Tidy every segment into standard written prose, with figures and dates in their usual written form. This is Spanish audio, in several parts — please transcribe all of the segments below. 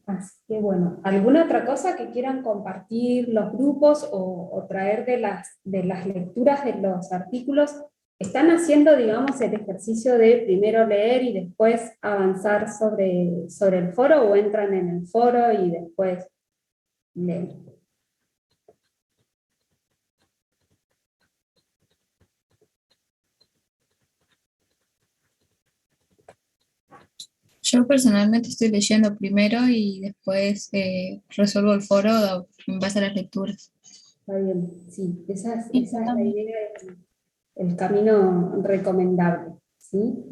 Así que bueno, ¿alguna otra cosa que quieran compartir los grupos o traer de las lecturas de los artículos? ¿Están haciendo, digamos, el ejercicio de primero leer y después avanzar sobre el foro, o entran en el foro y después leen? Yo personalmente estoy leyendo primero y después resuelvo el foro en base a las lecturas. Está bien, sí, Sí, esa yo es la también. idea, el camino recomendable, ¿sí?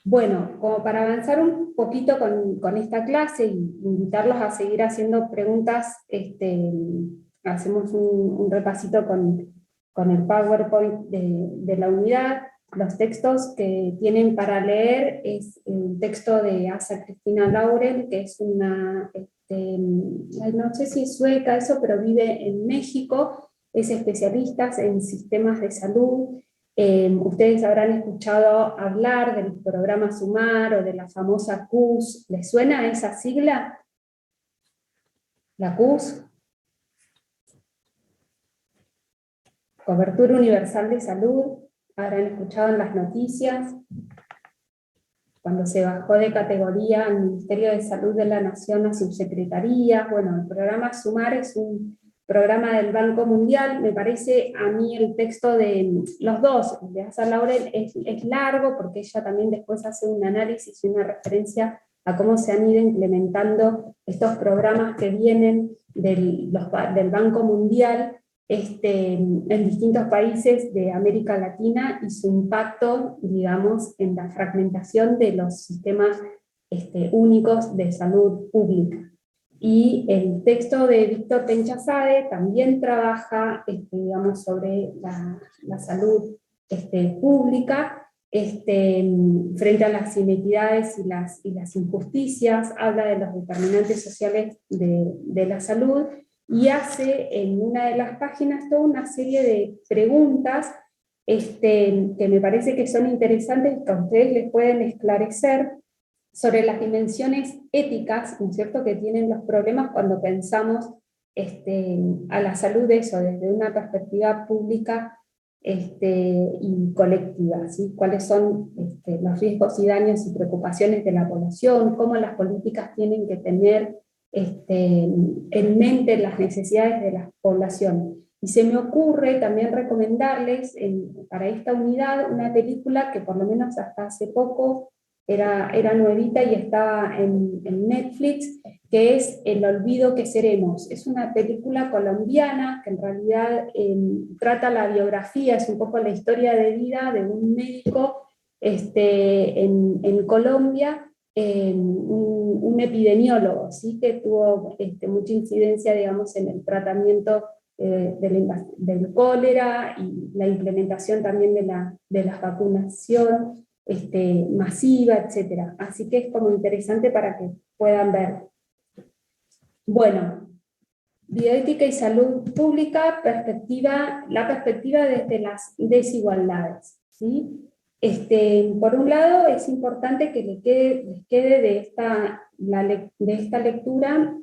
Bueno, como para avanzar un poquito con esta clase y invitarlos a seguir haciendo preguntas, hacemos un repasito con el PowerPoint de la unidad. Los textos que tienen para leer es el texto de Asa Cristina Lauren, que es una, ay, no sé si es sueca eso, pero vive en México, es especialista en sistemas de salud. Ustedes habrán escuchado hablar del programa SUMAR o de la famosa CUS. ¿Les suena esa sigla? La CUS, Cobertura Universal de Salud. Habrán escuchado en las noticias, cuando se bajó de categoría al Ministerio de Salud de la Nación a subsecretaría. Bueno, el programa SUMAR es un programa del Banco Mundial. Me parece a mí el texto de los dos, de Asa Laurel, es largo, porque ella también después hace un análisis y una referencia a cómo se han ido implementando estos programas que vienen del Banco Mundial, en distintos países de América Latina, y su impacto, digamos, en la fragmentación de los sistemas únicos de salud pública. Y el texto de Víctor Penchazade también trabaja, digamos, sobre la salud pública, frente a las inequidades y las injusticias. Habla de los determinantes sociales de la salud, y hace en una de las páginas toda una serie de preguntas, que me parece que son interesantes, que a ustedes les pueden esclarecer sobre las dimensiones éticas, ¿no es cierto?, que tienen los problemas cuando pensamos a la salud de eso, desde una perspectiva pública y colectiva, ¿sí? ¿Cuáles son los riesgos y daños y preocupaciones de la población? ¿Cómo las políticas tienen que tener en mente las necesidades de la población? Y se me ocurre también recomendarles para esta unidad una película que por lo menos hasta hace poco era nuevita y estaba en Netflix, que es El olvido que seremos. Es una película colombiana que en realidad trata la biografía, es un poco la historia de vida de un médico en Colombia, un epidemiólogo, ¿sí?, que tuvo mucha incidencia, digamos, en el tratamiento del cólera y la implementación también de la vacunación masiva, etc. Así que es como interesante para que puedan ver. Bueno, bioética y salud pública, la perspectiva desde las desigualdades, ¿sí? Por un lado, es importante que les quede de esta lectura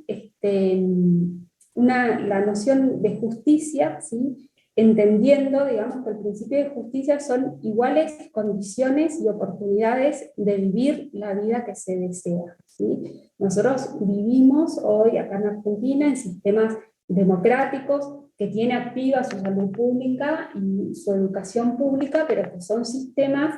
la noción de justicia, ¿sí?, entendiendo, digamos, que el principio de justicia son iguales condiciones y oportunidades de vivir la vida que se desea, ¿sí? Nosotros vivimos hoy acá en Argentina en sistemas democráticos, que tiene activa su salud pública y su educación pública, pero que son sistemas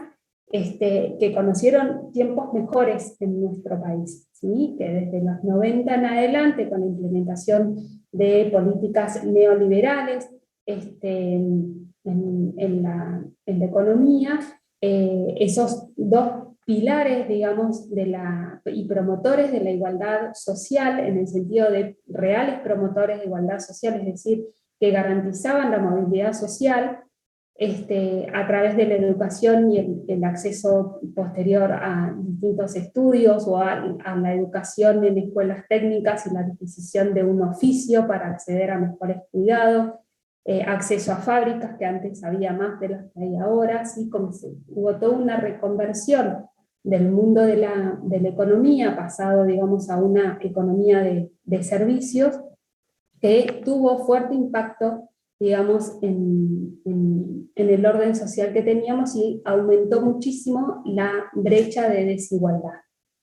que conocieron tiempos mejores en nuestro país, ¿sí?, que desde los 90 en adelante, con la implementación de políticas neoliberales en la economía, esos dos pilares, digamos, y promotores de la igualdad social, en el sentido de reales promotores de igualdad social, es decir, que garantizaban la movilidad social a través de la educación y el acceso posterior a distintos estudios, o a la educación en escuelas técnicas y la adquisición de un oficio para acceder a mejores cuidados, acceso a fábricas, que antes había más de las que hay ahora, así como hubo toda una reconversión del mundo de la economía, pasado, digamos, a una economía de servicios, que tuvo fuerte impacto, digamos, en el orden social que teníamos y aumentó muchísimo la brecha de desigualdad,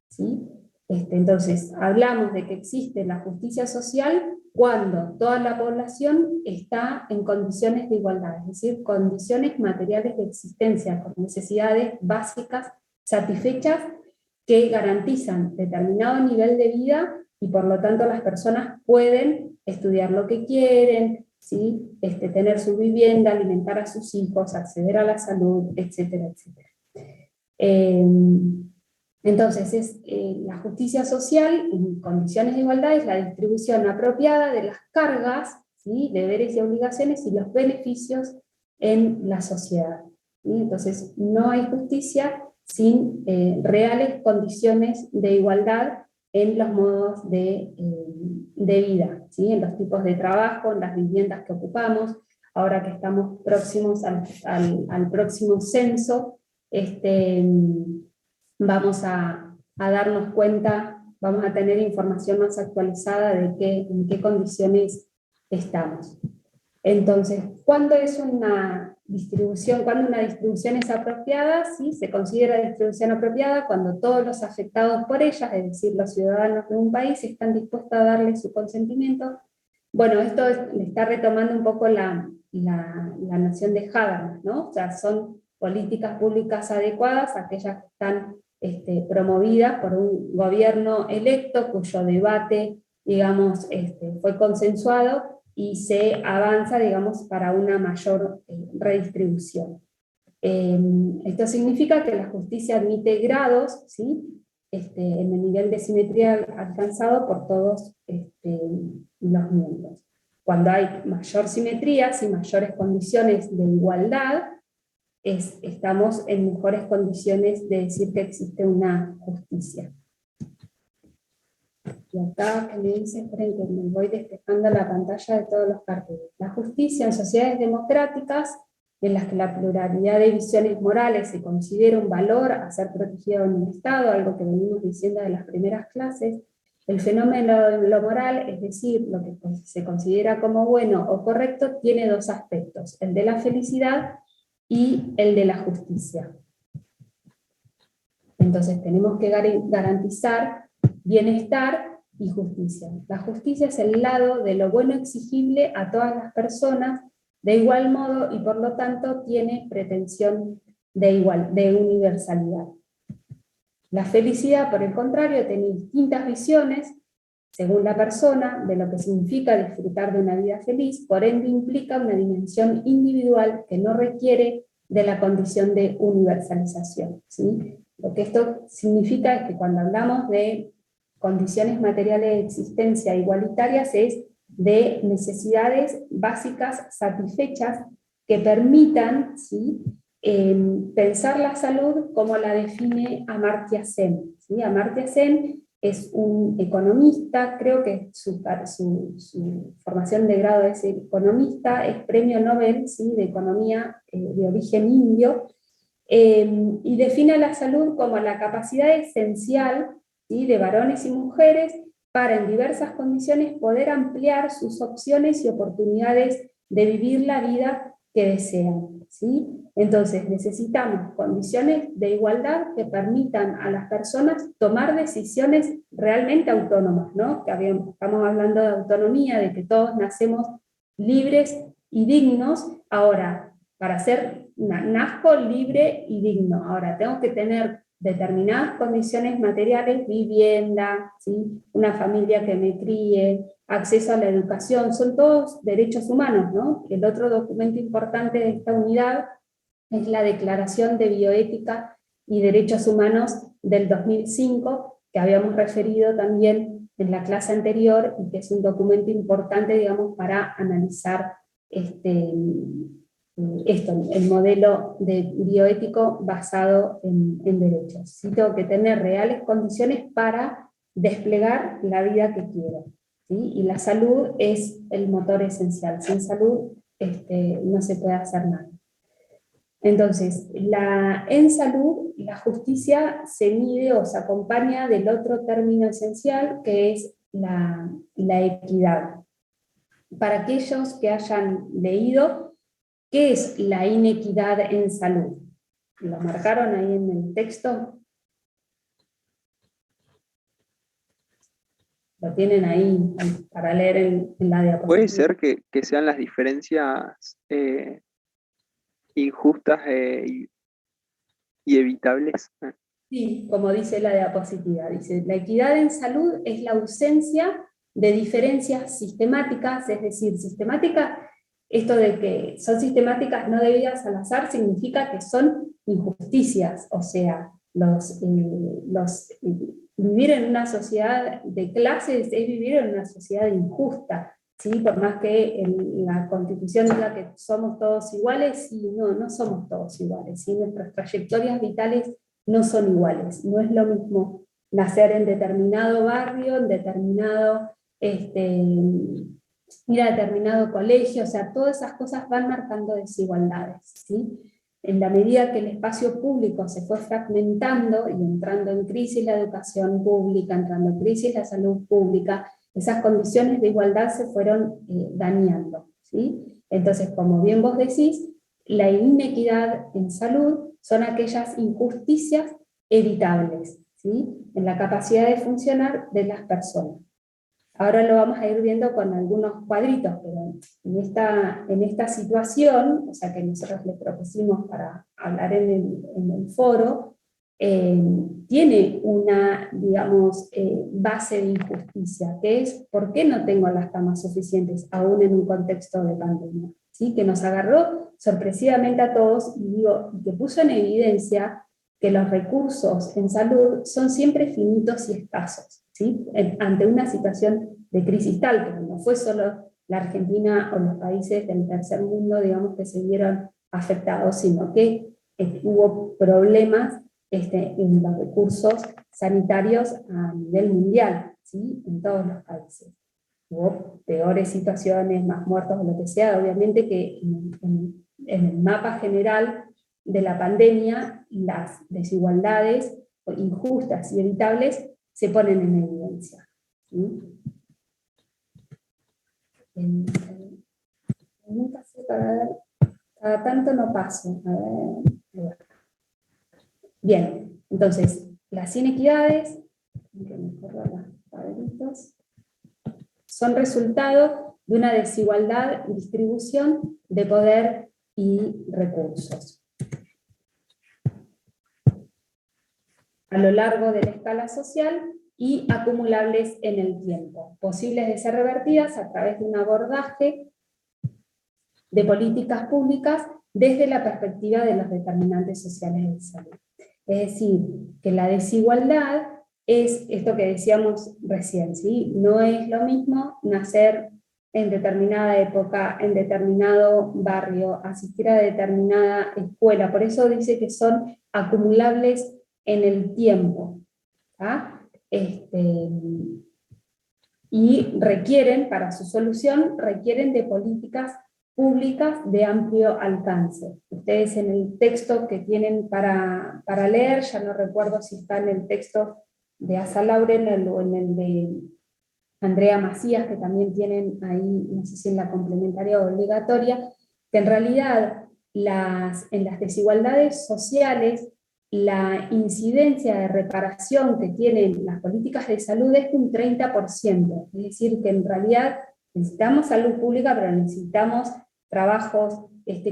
¿sí? Entonces, hablamos de que existe la justicia social cuando toda la población está en condiciones de igualdad, es decir, condiciones materiales de existencia, con necesidades básicas satisfechas que garantizan determinado nivel de vida y por lo tanto las personas pueden estudiar lo que quieren, ¿sí? Tener su vivienda, alimentar a sus hijos, acceder a la salud, etcétera, etcétera. Entonces, la justicia social en condiciones de igualdad es la distribución apropiada de las cargas, ¿sí? Deberes y obligaciones y los beneficios en la sociedad, ¿sí? Entonces, no hay justicia sin reales condiciones de igualdad en los modos de vida, ¿sí? En los tipos de trabajo, en las viviendas que ocupamos. Ahora que estamos próximos al próximo censo, vamos a darnos cuenta, vamos a tener información más actualizada de en qué condiciones estamos. Entonces, ¿cuándo es una distribución? Cuando una distribución es apropiada, ¿sí? Se considera distribución apropiada cuando todos los afectados por ella, es decir, los ciudadanos de un país, están dispuestos a darle su consentimiento. Bueno, esto le está retomando un poco la noción de Habermas, ¿no? O sea, son políticas públicas adecuadas, aquellas que están promovidas por un gobierno electo, cuyo debate, digamos, fue consensuado, y se avanza, digamos, para una mayor redistribución. Esto significa que la justicia admite grados, ¿sí? En el nivel de simetría alcanzado por todos los miembros. Cuando hay mayor simetría y mayores condiciones de igualdad, estamos en mejores condiciones de decir que existe una justicia. Y acá que me dice, esperen que me voy despejando la pantalla de todos los carteles. La justicia en sociedades democráticas, en las que la pluralidad de visiones morales se considera un valor a ser protegido en un Estado, algo que venimos diciendo de las primeras clases, el fenómeno de lo moral, es decir, lo que se considera como bueno o correcto, tiene dos aspectos, el de la felicidad y el de la justicia. Entonces tenemos que garantizar bienestar y justicia. La justicia es el lado de lo bueno exigible a todas las personas de igual modo y por lo tanto tiene pretensión de universalidad. La felicidad, por el contrario, tiene distintas visiones según la persona de lo que significa disfrutar de una vida feliz, por ende implica una dimensión individual que no requiere de la condición de universalización, ¿sí? Lo que esto significa es que cuando hablamos de condiciones materiales de existencia igualitarias es de necesidades básicas satisfechas que permitan, ¿sí? Pensar la salud como la define Amartya Sen, ¿sí? Amartya Sen es un economista, creo que su formación de grado es economista, es premio Nobel, ¿sí? De economía de origen indio, y define la salud como la capacidad esencial, ¿sí? De varones y mujeres para en diversas condiciones poder ampliar sus opciones y oportunidades de vivir la vida que desean, ¿sí? Entonces necesitamos condiciones de igualdad que permitan a las personas tomar decisiones realmente autónomas, ¿no? Estamos hablando de autonomía, de que todos nacemos libres y dignos. Ahora, para ser nazco libre y digno, ahora tengo que tener determinadas condiciones materiales, vivienda, ¿sí? Una familia que me críe, acceso a la educación, son todos derechos humanos, ¿no? El otro documento importante de esta unidad es la Declaración de Bioética y Derechos Humanos del 2005, que habíamos referido también en la clase anterior, y que es un documento importante, digamos, para analizar el modelo de bioético basado en derechos. Sí, tengo que tener reales condiciones para desplegar la vida que quiero, ¿sí? Y la salud es el motor esencial. Sin salud no se puede hacer nada. Entonces, en salud, la justicia se mide o se acompaña del otro término esencial, que es la equidad. Para aquellos que hayan leído, ¿qué es la inequidad en salud? ¿Lo marcaron ahí en el texto? Lo tienen ahí para leer en la diapositiva. ¿Puede ser que sean las diferencias injustas y evitables? Sí, como dice la diapositiva, dice, la equidad en salud es la ausencia de diferencias sistemáticas, es decir, sistemáticas, esto de que son sistemáticas no debidas al azar significa que son injusticias, o sea, vivir en una sociedad de clases es vivir en una sociedad injusta, ¿sí? Por más que la Constitución diga que somos todos iguales, y no somos todos iguales, ¿sí? Nuestras trayectorias vitales no son iguales, no es lo mismo nacer en determinado barrio, en determinado, ir a determinado colegio, o sea, todas esas cosas van marcando desigualdades, ¿sí? En la medida que el espacio público se fue fragmentando y entrando en crisis la educación pública, entrando en crisis la salud pública, esas condiciones de igualdad se fueron dañando, ¿sí? Entonces, como bien vos decís, la inequidad en salud son aquellas injusticias evitables, ¿sí? En la capacidad de funcionar de las personas. Ahora lo vamos a ir viendo con algunos cuadritos, pero en esta situación, o sea que nosotros le propusimos para hablar en el foro, tiene una, digamos, base de injusticia, que es ¿por qué no tengo las camas suficientes aún en un contexto de pandemia? ¿Sí? Que nos agarró sorpresivamente a todos y que puso en evidencia que los recursos en salud son siempre finitos y escasos, ¿sí? Ante una situación de crisis tal, pero no fue solo la Argentina o los países del tercer mundo, digamos, que se vieron afectados, sino que hubo problemas en los recursos sanitarios a nivel mundial, ¿sí? En todos los países. Hubo peores situaciones, más muertos o lo que sea, obviamente que en el mapa general de la pandemia, las desigualdades injustas y evitables se ponen en evidencia. ¿Sí? Nunca sé para ver, cada tanto no paso. A ver. Bien, entonces, las inequidades, que me corro los cuadritos, son resultado de una desigualdad y distribución de poder y recursos. A lo largo de la escala social y acumulables en el tiempo, posibles de ser revertidas a través de un abordaje de políticas públicas desde la perspectiva de los determinantes sociales de salud. Es decir, que la desigualdad es esto que decíamos recién, ¿sí? No es lo mismo nacer en determinada época, en determinado barrio, asistir a determinada escuela, por eso dice que son acumulables en el tiempo, ¿tá? Y requieren, para su solución, requieren de políticas públicas de amplio alcance. Ustedes en el texto que tienen para leer, ya no recuerdo si está en el texto de Asa Lauren o en el de Andrea Macías, que también tienen ahí, no sé si en la complementaria o obligatoria, que en realidad en las desigualdades sociales, la incidencia de reparación que tienen las políticas de salud es un 30%, es decir, que en realidad necesitamos salud pública, pero necesitamos trabajos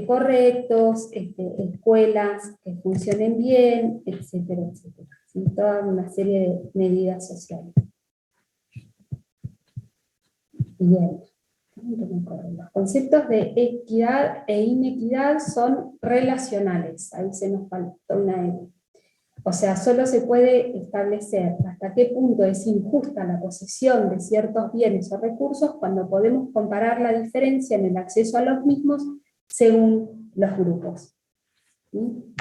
correctos, escuelas que funcionen bien, etcétera, etcétera. ¿Sí? Toda una serie de medidas sociales. Bien. Los conceptos de equidad e inequidad son relacionales, ahí se nos faltó una E. O sea, solo se puede establecer hasta qué punto es injusta la posesión de ciertos bienes o recursos cuando podemos comparar la diferencia en el acceso a los mismos según los grupos. ¿Sí?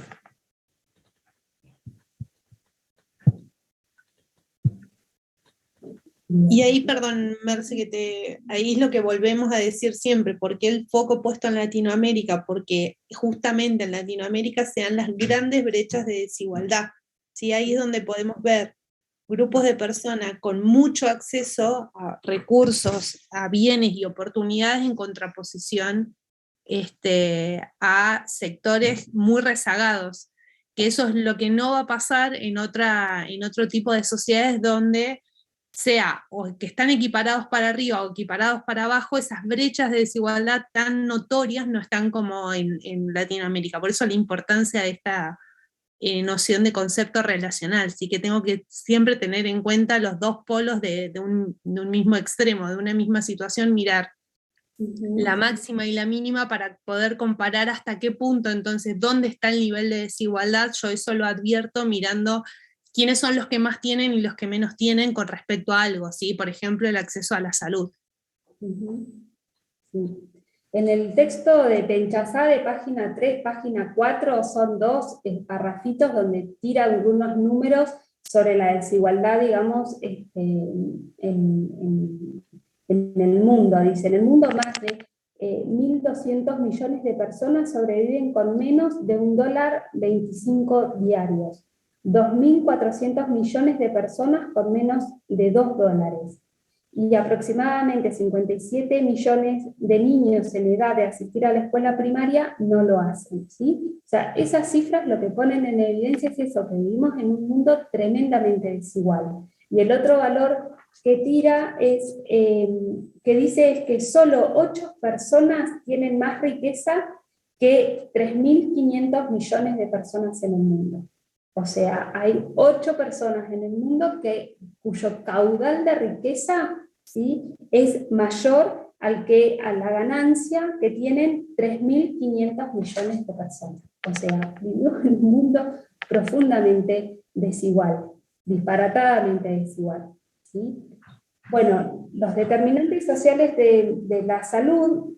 Y ahí, perdón, Merce, ahí es lo que volvemos a decir siempre, ¿por qué el foco puesto en Latinoamérica? Porque justamente en Latinoamérica se dan las grandes brechas de desigualdad, ¿sí? Ahí es donde podemos ver grupos de personas con mucho acceso a recursos, a bienes y oportunidades en contraposición a sectores muy rezagados, que eso es lo que no va a pasar en otro tipo de sociedades donde sea o que están equiparados para arriba o equiparados para abajo, esas brechas de desigualdad tan notorias no están como en Latinoamérica. Por eso la importancia de esta noción de concepto relacional, sí que tengo que siempre tener en cuenta los dos polos de un mismo extremo, de una misma situación, mirar la máxima y la mínima para poder comparar hasta qué punto, entonces, dónde está el nivel de desigualdad. Yo eso lo advierto mirando quiénes son los que más tienen y los que menos tienen con respecto a algo, ¿sí? Por ejemplo, el acceso a la salud. Sí. En el texto de Penchazade, página 3, página 4, son dos parrafitos donde tira algunos números sobre la desigualdad, digamos, en el mundo. Dice, en el mundo más de 1.200 millones de personas sobreviven con menos de $1.25 diarios. 2.400 millones de personas con menos de $2. Y aproximadamente 57 millones de niños en edad de asistir a la escuela primaria no lo hacen, ¿sí? O sea, esas cifras lo que ponen en evidencia es eso, que vivimos en un mundo tremendamente desigual. Y el otro valor que tira es, que dice es que solo 8 personas tienen más riqueza que 3.500 millones de personas en el mundo. O sea, hay 8 personas en el mundo cuyo caudal de riqueza, ¿sí?, es mayor a la ganancia que tienen 3.500 millones de personas. O sea, vivimos en un mundo profundamente desigual, disparatadamente desigual, ¿sí? Bueno, los determinantes sociales de la salud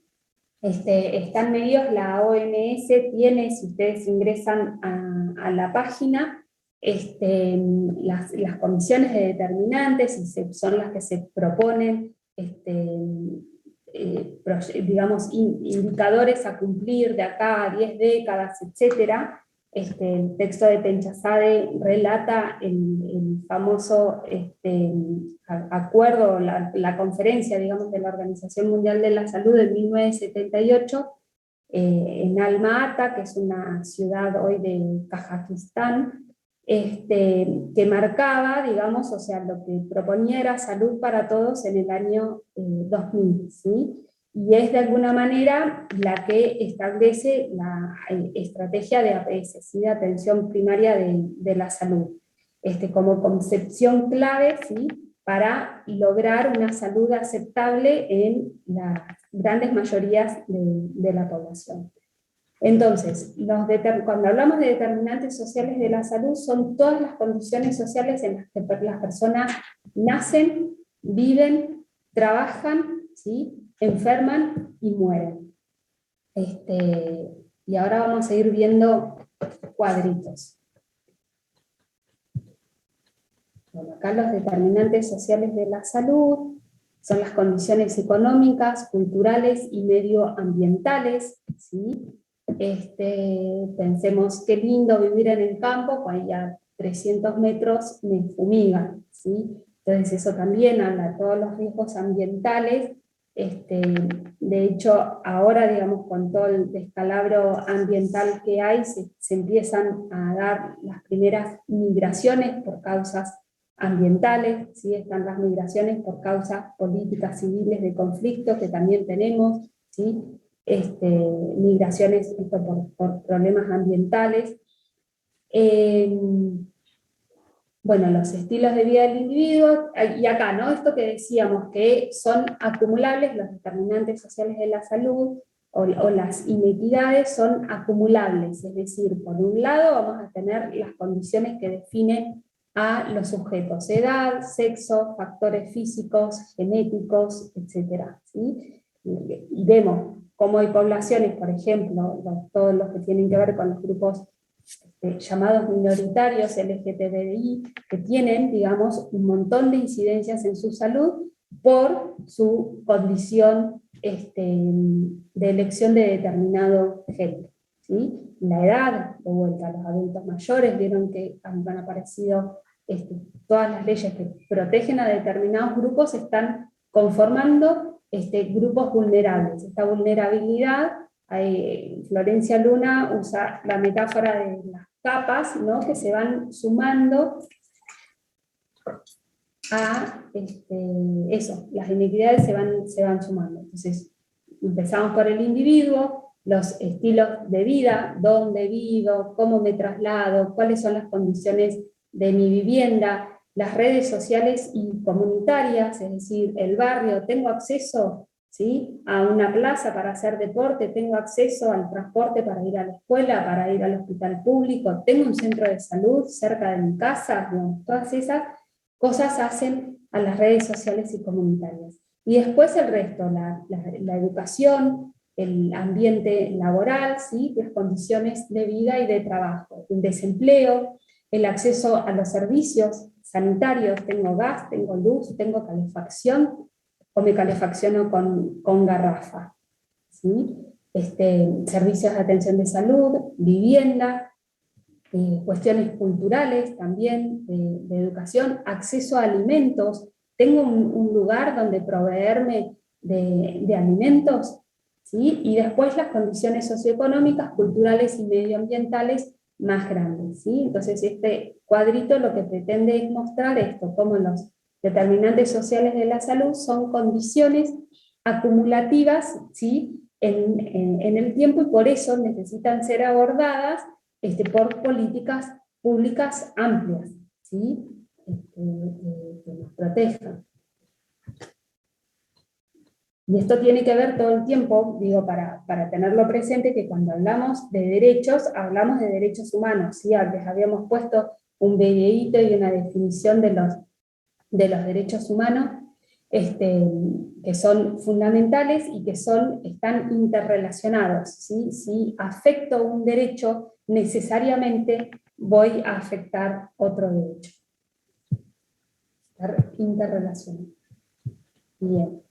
están medidos, la OMS tiene, si ustedes ingresan a la página, las comisiones de determinantes, y son las que se proponen, digamos, indicadores a cumplir de acá a 10 décadas, etc. El texto de Penchazade relata el famoso acuerdo, la conferencia, digamos, de la Organización Mundial de la Salud de 1978, en Alma-Ata, que es una ciudad hoy de Kazajistán, que marcaba, digamos, o sea, lo que proponía era salud para todos en el año 2000, ¿sí? Y es de alguna manera la que establece la estrategia de APS, ¿sí?, de atención primaria de la salud, como concepción clave, ¿sí?, para lograr una salud aceptable en las grandes mayorías de la población. Entonces, cuando hablamos de determinantes sociales de la salud, son todas las condiciones sociales en las que las personas nacen, viven, trabajan, ¿sí?, enferman y mueren. Y ahora vamos a ir viendo cuadritos. Bueno, acá los determinantes sociales de la salud son las condiciones económicas, culturales y medioambientales, ¿sí? Pensemos qué lindo vivir en el campo, pues a 300 metros me fumigan, ¿sí? Entonces eso también habla de todos los riesgos ambientales. De hecho, ahora, digamos, con todo el descalabro ambiental que hay, se empiezan a dar las primeras migraciones por causas ambientales, ¿sí? Están las migraciones por causas políticas civiles de conflicto que también tenemos, ¿sí? Migraciones por problemas ambientales. Bueno, los estilos de vida del individuo, y acá, ¿no?, esto que decíamos, que son acumulables, los determinantes sociales de la salud, o las inequidades son acumulables, es decir, por un lado vamos a tener las condiciones que definen a los sujetos: edad, sexo, factores físicos, genéticos, etc., ¿sí? Y vemos cómo hay poblaciones, por ejemplo, todos los que tienen que ver con los grupos llamados minoritarios LGTBI, que tienen, digamos, un montón de incidencias en su salud por su condición de elección de determinado género, ¿sí? La edad, de vuelta, los adultos mayores, vieron que han aparecido todas las leyes que protegen a determinados grupos, están conformando grupos vulnerables. Esta vulnerabilidad, Florencia Luna usa la metáfora de las capas, ¿no?, que se van sumando a eso, las inequidades se van sumando. Entonces, empezamos por el individuo, los estilos de vida, dónde vivo, cómo me traslado, cuáles son las condiciones de mi vivienda, las redes sociales y comunitarias, es decir, el barrio, tengo acceso, ¿sí?, a una plaza para hacer deporte, tengo acceso al transporte para ir a la escuela, para ir al hospital público, tengo un centro de salud cerca de mi casa, digamos, todas esas cosas hacen a las redes sociales y comunitarias. Y después el resto, la educación, el ambiente laboral, ¿sí?, las condiciones de vida y de trabajo, el desempleo, el acceso a los servicios sanitarios, tengo gas, tengo luz, tengo calefacción, o me calefacciono con garrafa, ¿sí? Servicios de atención de salud, vivienda, cuestiones culturales también, de educación, acceso a alimentos, tengo un lugar donde proveerme de alimentos, ¿sí? Y después las condiciones socioeconómicas, culturales y medioambientales más grandes, ¿sí? Entonces este cuadrito lo que pretende es mostrar esto, cómo los determinantes sociales de la salud son condiciones acumulativas, ¿sí?, en el tiempo, y por eso necesitan ser abordadas por políticas públicas amplias, ¿sí?, que nos protejan. Y esto tiene que ver todo el tiempo, digo, para tenerlo presente, que cuando hablamos de derechos humanos, ¿sí? Antes habíamos puesto un videíto y una definición de los derechos humanos, que son fundamentales y que están interrelacionados, ¿sí? Si afecto un derecho, necesariamente voy a afectar otro derecho. Estar interrelacionado. Bien.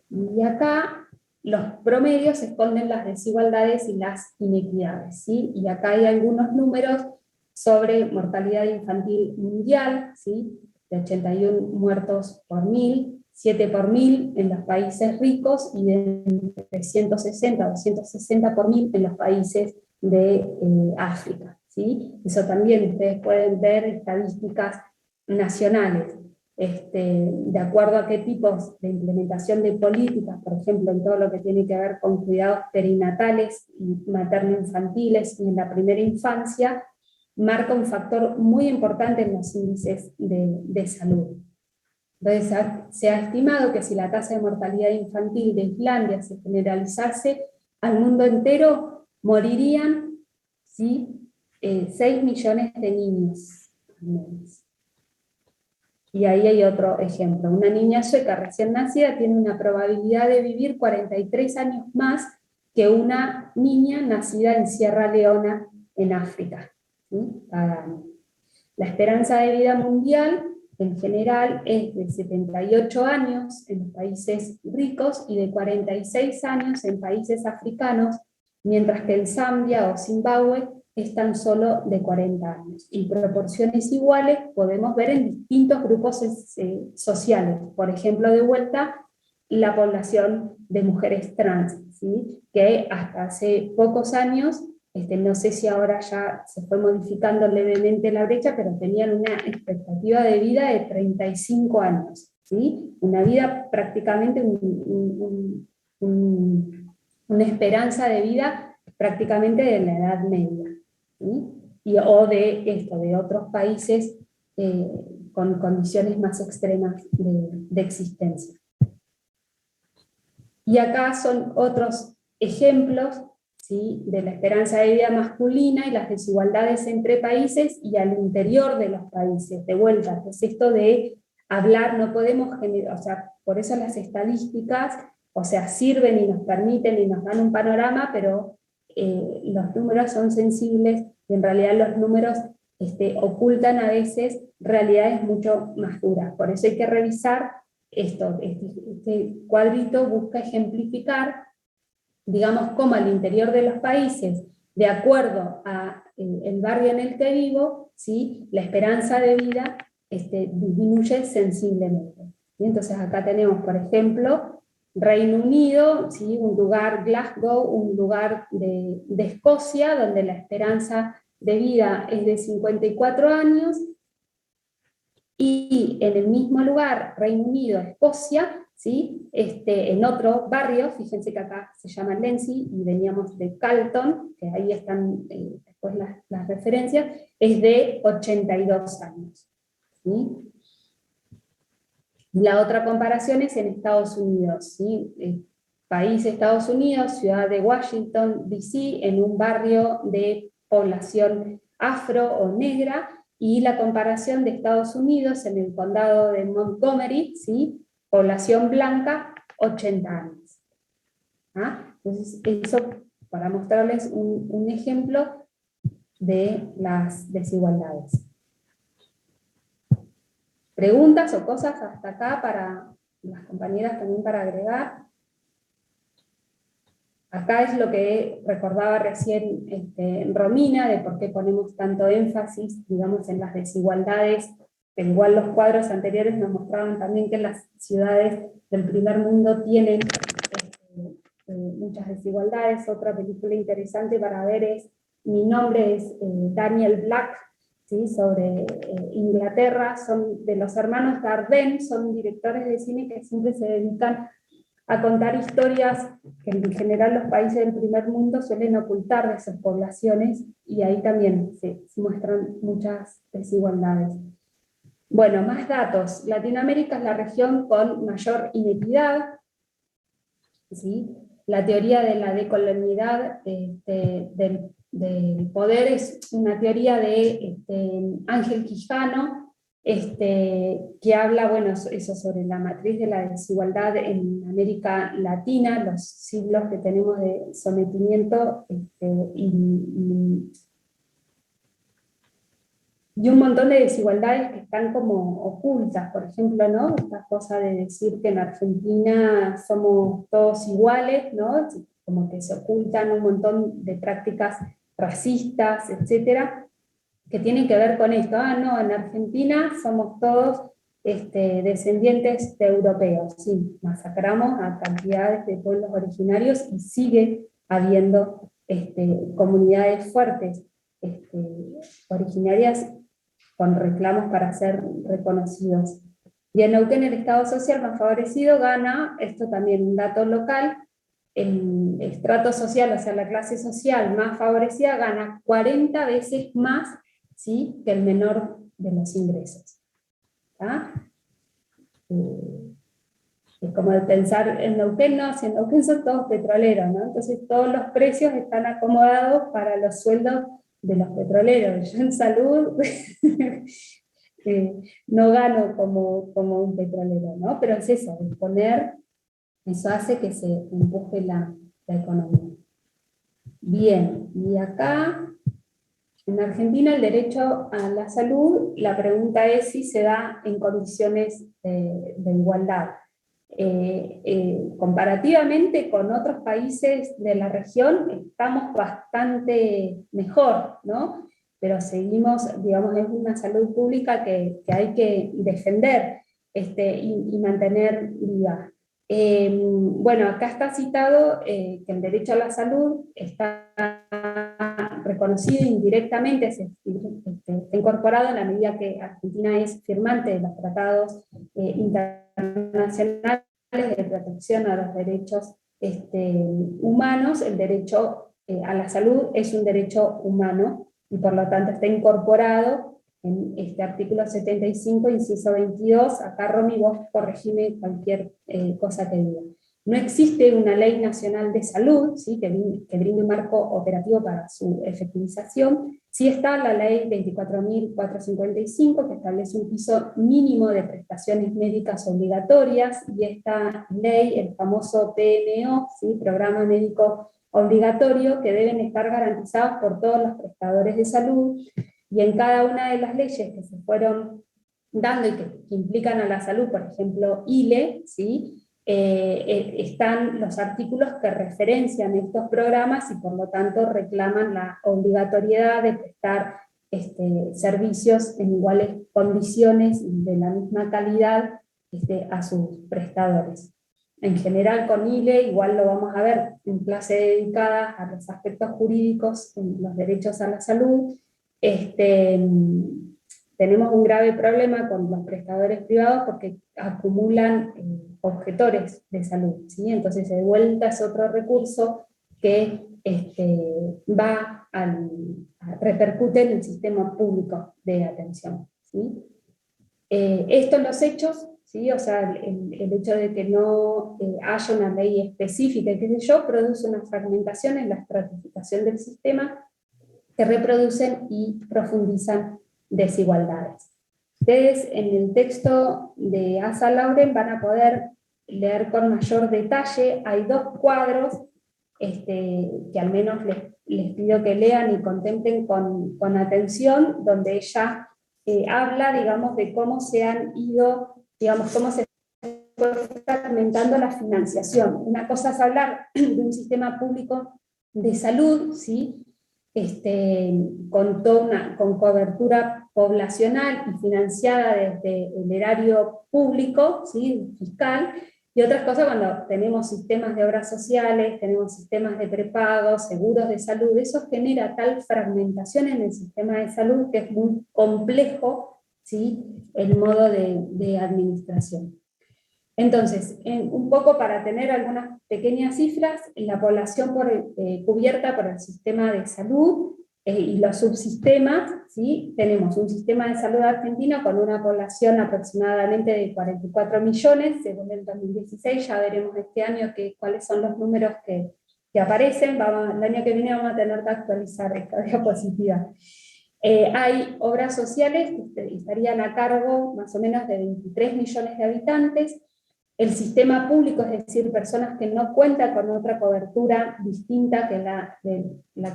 Y acá los promedios esconden las desigualdades y las inequidades, ¿sí? Y acá hay algunos números sobre mortalidad infantil mundial, ¿sí?, de 81 muertos por 1000, 7 por 1000 en los países ricos, y de 160 a 260 por 1000 en los países de África, ¿sí? Eso también ustedes pueden ver estadísticas nacionales. De acuerdo a qué tipos de implementación de políticas, por ejemplo, en todo lo que tiene que ver con cuidados perinatales y materno-infantiles y en la primera infancia, marca un factor muy importante en los índices de salud. Entonces se ha estimado que si la tasa de mortalidad infantil de Islandia se generalizase al mundo entero, morirían, ¿sí?, 6 millones de niños. Y ahí hay otro ejemplo. Una niña sueca recién nacida tiene una probabilidad de vivir 43 años más que una niña nacida en Sierra Leona, en África, ¿sí?, cada año. La esperanza de vida mundial, en general, es de 78 años en los países ricos y de 46 años en países africanos, mientras que en Zambia o Zimbabue es tan solo de 40 años. Y proporciones iguales podemos ver en distintos grupos sociales. Por ejemplo, de vuelta, la población de mujeres trans, ¿sí?, que hasta hace pocos años, no sé si ahora ya se fue modificando levemente la brecha, pero tenían una expectativa de vida de 35 años, ¿sí? Una vida prácticamente, una esperanza de vida prácticamente de la edad media, ¿sí? O de otros países con condiciones más extremas de existencia. Y acá son otros ejemplos, ¿sí?, de la esperanza de vida masculina y las desigualdades entre países y al interior de los países. De vuelta, es esto de hablar, no podemos generar, o sea, por eso las estadísticas, o sea, sirven y nos permiten y nos dan un panorama, pero los números son sensibles y en realidad los números ocultan a veces realidades mucho más duras. Por eso hay que revisar esto. Este cuadrito busca ejemplificar, digamos, cómo al interior de los países, de acuerdo a el barrio en el que vivo, ¿sí?, la esperanza de vida disminuye sensiblemente. ¿Sí? Entonces acá tenemos, por ejemplo, Reino Unido, ¿sí?, un lugar, Glasgow, un lugar de Escocia, donde la esperanza de vida es de 54 años, y en el mismo lugar, Reino Unido, Escocia, ¿sí?, en otro barrio, fíjense que acá se llama Lency, y veníamos de Calton, que ahí están después las referencias, es de 82 años. ¿Sí? La otra comparación es en Estados Unidos, ¿sí? País Estados Unidos, ciudad de Washington, D.C., en un barrio de población afro o negra, y la comparación de Estados Unidos en el condado de Montgomery, ¿sí?, población blanca, 80 años. ¿Ah? Entonces, eso para mostrarles un ejemplo de las desigualdades. ¿Preguntas o cosas hasta acá para las compañeras también para agregar? Acá es lo que recordaba recién Romina, de por qué ponemos tanto énfasis, digamos, en las desigualdades, pero igual los cuadros anteriores nos mostraban también que las ciudades del primer mundo tienen muchas desigualdades. Otra película interesante para ver es, Mi nombre es Daniel Black, ¿sí?, sobre Inglaterra, son de los hermanos Dardenne, son directores de cine que siempre se dedican a contar historias que en general los países del primer mundo suelen ocultar de sus poblaciones, y ahí también se muestran muchas desigualdades. Bueno, más datos. Latinoamérica es la región con mayor inequidad, ¿sí? La teoría de la decolonialidad del poder es una teoría de Ángel Quijano, que habla, bueno, eso sobre la matriz de la desigualdad en América Latina, los siglos que tenemos de sometimiento y un montón de desigualdades que están como ocultas. Por ejemplo, ¿no?, esta cosa de decir que en Argentina somos todos iguales, ¿no?, como que se ocultan un montón de prácticas racistas, etcétera, que tienen que ver con esto. No, en Argentina somos todos descendientes de europeos. Sí, masacramos a cantidades de pueblos originarios y sigue habiendo comunidades fuertes originarias con reclamos para ser reconocidos. Y en Neuquén, el Estado social más favorecido gana, esto también un dato local, el estrato social, o sea, la clase social más favorecida gana 40 veces más, ¿sí?, que el menor de los ingresos. ¿Ah? Es como de pensar en Neuquén, no, si en Neuquén son todos petroleros, ¿no? Entonces todos los precios están acomodados para los sueldos de los petroleros. Yo en salud no gano como un petrolero, ¿no? Pero es eso, disponer, eso hace que se empuje la economía. Bien, y acá, en Argentina, el derecho a la salud, la pregunta es si se da en condiciones de igualdad. Comparativamente con otros países de la región, estamos bastante mejor, ¿no? Pero seguimos, digamos, es una salud pública que hay que defender y mantener viva. Bueno, acá está citado que el derecho a la salud está reconocido indirectamente, está incorporado en la medida que Argentina es firmante de los tratados internacionales de protección a los derechos humanos. El derecho a la salud es un derecho humano y por lo tanto está incorporado en este artículo 75, inciso 22, acá Romy, vos corregime cualquier cosa que diga. No existe una ley nacional de salud, ¿sí?, que brinde un marco operativo para su efectivización. Sí está la ley 24.455, que establece un piso mínimo de prestaciones médicas obligatorias, y esta ley, el famoso PMO, ¿sí?, Programa Médico obligatorio que deben estar garantizados por todos los prestadores de salud, y en cada una de las leyes que se fueron dando y que implican a la salud, por ejemplo, ILE, ¿sí? Están los artículos que referencian estos programas y por lo tanto reclaman la obligatoriedad de prestar servicios en iguales condiciones y de la misma calidad a sus prestadores. En general con ILE, igual lo vamos a ver en clase dedicada a los aspectos jurídicos en los derechos a la salud. Tenemos un grave problema con los prestadores privados porque acumulan objetores de salud, ¿sí? Entonces de vuelta es otro recurso que repercute en el sistema público de atención, ¿sí? Esto en los hechos, ¿sí? O sea, el hecho de que no haya una ley específica, qué sé yo, produce una fragmentación en la estratificación del sistema que reproducen y profundizan desigualdades. Ustedes en el texto de Asa Lauren van a poder leer con mayor detalle, hay 2 cuadros que al menos les pido que lean y contemplen con atención, donde ella habla, digamos, de cómo se han ido, digamos, cómo se fue fragmentando la financiación. Una cosa es hablar de un sistema público de salud, ¿sí? Con cobertura poblacional y financiada desde el erario público, ¿sí? Fiscal, y otras cosas cuando tenemos sistemas de obras sociales, tenemos sistemas de prepago, seguros de salud. Eso genera tal fragmentación en el sistema de salud que es muy complejo, ¿sí? El modo de administración. Entonces, un poco para tener algunas pequeñas cifras, la población cubierta por el sistema de salud y los subsistemas, ¿sí? Tenemos un sistema de salud argentino con una población aproximadamente de 44 millones, según el 2016, ya veremos este año cuáles son los números que aparecen. El año que viene vamos a tener que actualizar esta diapositiva. Hay obras sociales que estarían a cargo más o menos de 23 millones de habitantes. El sistema público, es decir, personas que no cuentan con otra cobertura distinta que la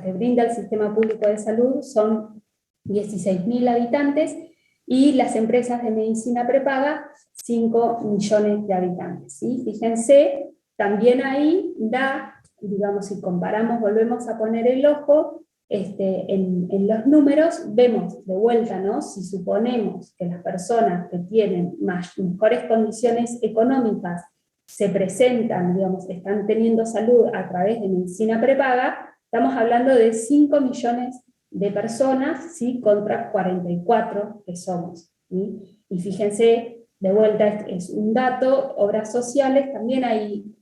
que brinda el sistema público de salud, son 16.000 habitantes, y las empresas de medicina prepaga, 5 millones de habitantes, ¿sí? Fíjense, también ahí digamos, si comparamos, volvemos a poner el ojo, en los números vemos de vuelta, ¿no? Si suponemos que las personas que tienen mejores condiciones económicas se presentan, digamos, están teniendo salud a través de medicina prepaga, estamos hablando de 5 millones de personas, ¿sí? Contra 44 que somos, ¿sí? Y fíjense, de vuelta es un dato, obras sociales, también hay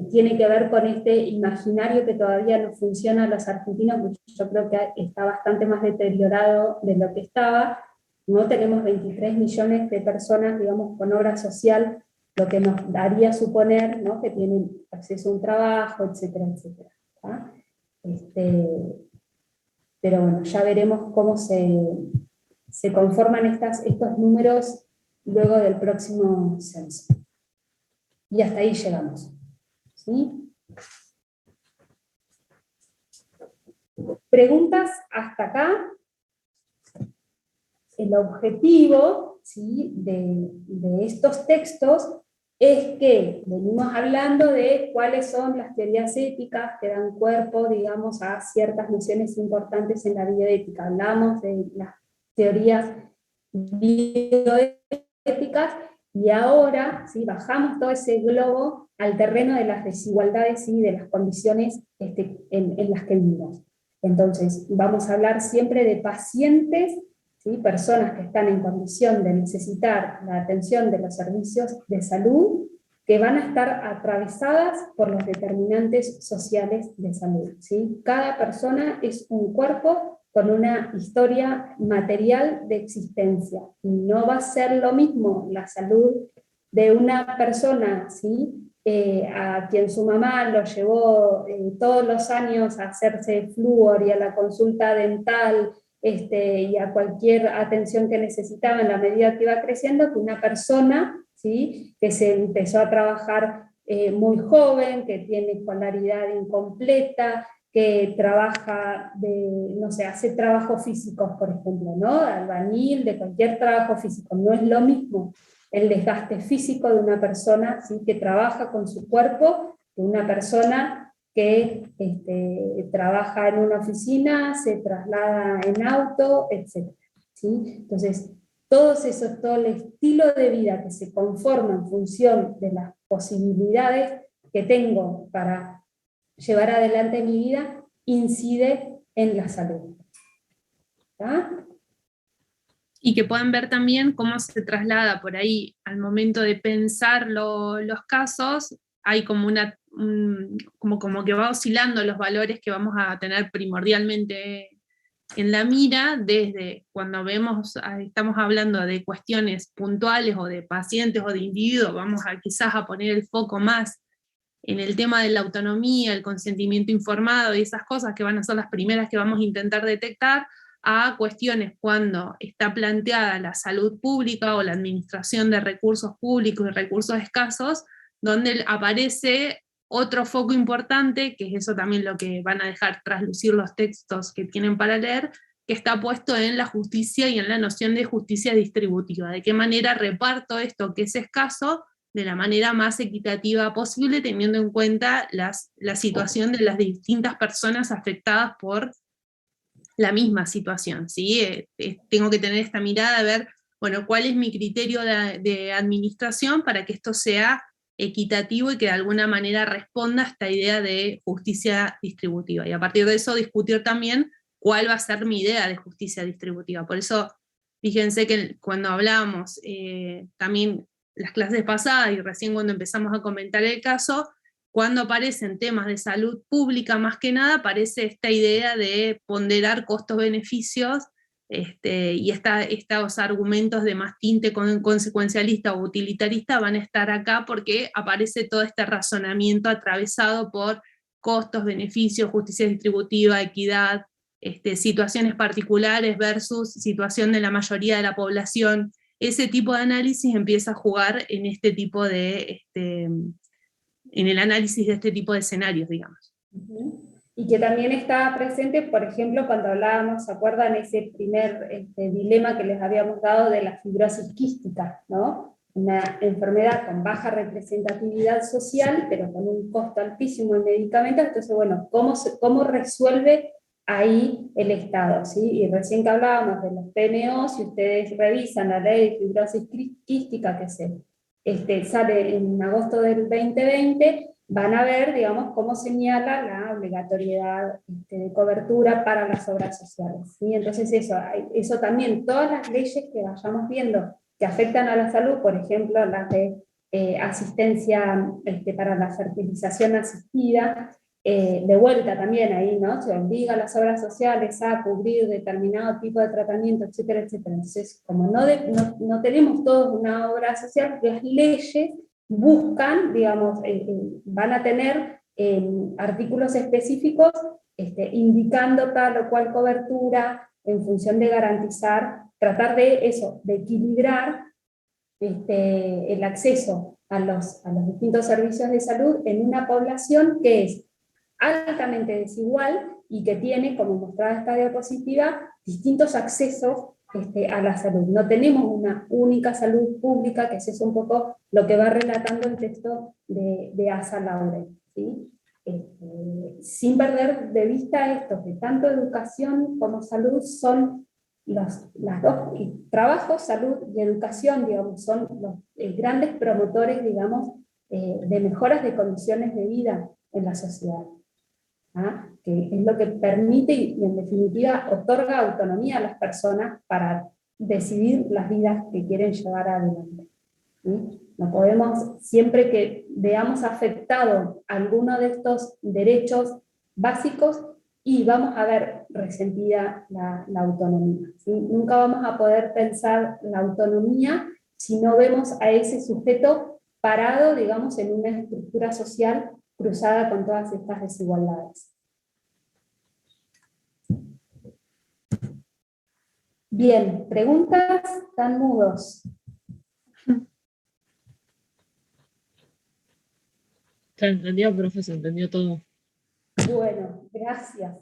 tiene que ver con este imaginario que todavía no funciona a los argentinos, porque yo creo que está bastante más deteriorado de lo que estaba. No tenemos 23 millones de personas, digamos, con obra social, lo que nos daría suponer, ¿no? Que tienen acceso a un trabajo, etcétera, etcétera, ¿tá? Pero bueno, ya veremos cómo se conforman estos números luego del próximo censo. Y hasta ahí llegamos, ¿sí? ¿Preguntas hasta acá? El objetivo, ¿sí? de estos textos es que venimos hablando de cuáles son las teorías éticas que dan cuerpo, digamos, a ciertas nociones importantes en la bioética. Hablamos de las teorías bioéticas, y ahora, ¿sí? Bajamos todo ese globo al terreno de las desigualdades y de las condiciones en las que vivimos. Entonces, vamos a hablar siempre de pacientes, ¿sí? Personas que están en condición de necesitar la atención de los servicios de salud, que van a estar atravesadas por los determinantes sociales de salud, ¿sí? Cada persona es un cuerpo con una historia material de existencia. No va a ser lo mismo la salud de una persona, ¿sí? A quien su mamá lo llevó todos los años a hacerse flúor y a la consulta dental y a cualquier atención que necesitaba en la medida que iba creciendo, que una persona, ¿sí? Que se empezó a trabajar muy joven, que tiene escolaridad incompleta, que trabaja no sé, hace trabajos físicos, por ejemplo, ¿no? De albañil, de cualquier trabajo físico. No es lo mismo el desgaste físico de una persona, ¿sí?, que trabaja con su cuerpo, de una persona que trabaja en una oficina, se traslada en auto, etc. ¿Sí? Entonces, todo el estilo de vida que se conforma en función de las posibilidades que tengo para llevar adelante mi vida, incide en la salud. ¿Está? Y que pueden ver también cómo se traslada por ahí al momento de pensar los casos, hay como como que va oscilando los valores que vamos a tener primordialmente en la mira, desde cuando estamos hablando de cuestiones puntuales o de pacientes o de individuos, vamos quizás a poner el foco más en el tema de la autonomía, el consentimiento informado y esas cosas que van a ser las primeras que vamos a intentar detectar, a cuestiones cuando está planteada la salud pública o la administración de recursos públicos y recursos escasos, donde aparece otro foco importante, que es eso también lo que van a dejar traslucir los textos que tienen para leer, que está puesto en la justicia y en la noción de justicia distributiva. De qué manera reparto esto que es escaso de la manera más equitativa posible, teniendo en cuenta la situación de las distintas personas afectadas por la misma situación, ¿sí? Tengo que tener esta mirada de ver, bueno, cuál es mi criterio de administración para que esto sea equitativo y que de alguna manera responda a esta idea de justicia distributiva. Y a partir de eso discutir también cuál va a ser mi idea de justicia distributiva. Por eso, fíjense que cuando hablábamos también las clases pasadas y recién cuando empezamos a comentar el caso, cuando aparecen temas de salud pública, más que nada, aparece esta idea de ponderar costos-beneficios y estos argumentos de más tinte consecuencialista o utilitarista van a estar acá porque aparece todo este razonamiento atravesado por costos, beneficios, justicia distributiva, equidad, situaciones particulares versus situación de la mayoría de la población. Ese tipo de análisis empieza a jugar en este tipo de en el análisis de este tipo de escenarios, digamos. Y que también estaba presente, por ejemplo, cuando hablábamos, ¿se acuerdan ese primer dilema que les habíamos dado de la fibrosis quística, ¿no? Una enfermedad con baja representatividad social, pero con un costo altísimo en medicamentos. Entonces, bueno, ¿cómo resuelve ahí el Estado? ¿Sí? Y recién que hablábamos de los PMO, si ustedes revisan la ley de fibrosis quística que sale en agosto del 2020, van a ver, digamos, cómo señala la obligatoriedad de cobertura para las obras sociales, ¿sí? Entonces eso también, todas las leyes que vayamos viendo que afectan a la salud, por ejemplo, las de asistencia para la fertilización asistida, de vuelta también ahí, ¿no? Se obliga a las obras sociales a cubrir determinado tipo de tratamiento, etcétera, etcétera. Entonces, como no tenemos todos una obra social, las leyes buscan, digamos, van a tener artículos específicos indicando tal o cual cobertura en función de garantizar, tratar de eso, de equilibrar el acceso a los distintos servicios de salud en una población que es altamente desigual y que tiene, como mostraba esta diapositiva, distintos accesos a la salud. No tenemos una única salud pública, que es eso un poco lo que va relatando el texto de Asa Laurel, ¿sí? Sin perder de vista esto, que tanto educación como salud son las dos, y trabajo, salud y educación, digamos, son los grandes promotores, digamos, de mejoras de condiciones de vida en la sociedad. Que es lo que permite y en definitiva otorga autonomía a las personas para decidir las vidas que quieren llevar adelante. ¿Sí? No podemos, siempre que veamos afectado alguno de estos derechos básicos, y vamos a ver resentida la autonomía. ¿Sí? Nunca vamos a poder pensar la autonomía si no vemos a ese sujeto parado, digamos, en una estructura social cruzada con todas estas desigualdades. Bien, ¿preguntas? ¿Están mudos? Se entendió, profe, se entendió todo. Bueno, gracias.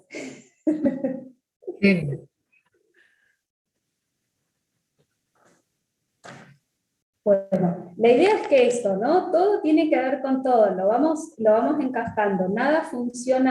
Sí. Bueno, la idea es que eso, ¿no? Todo tiene que ver con todo, lo vamos encajando, nada funciona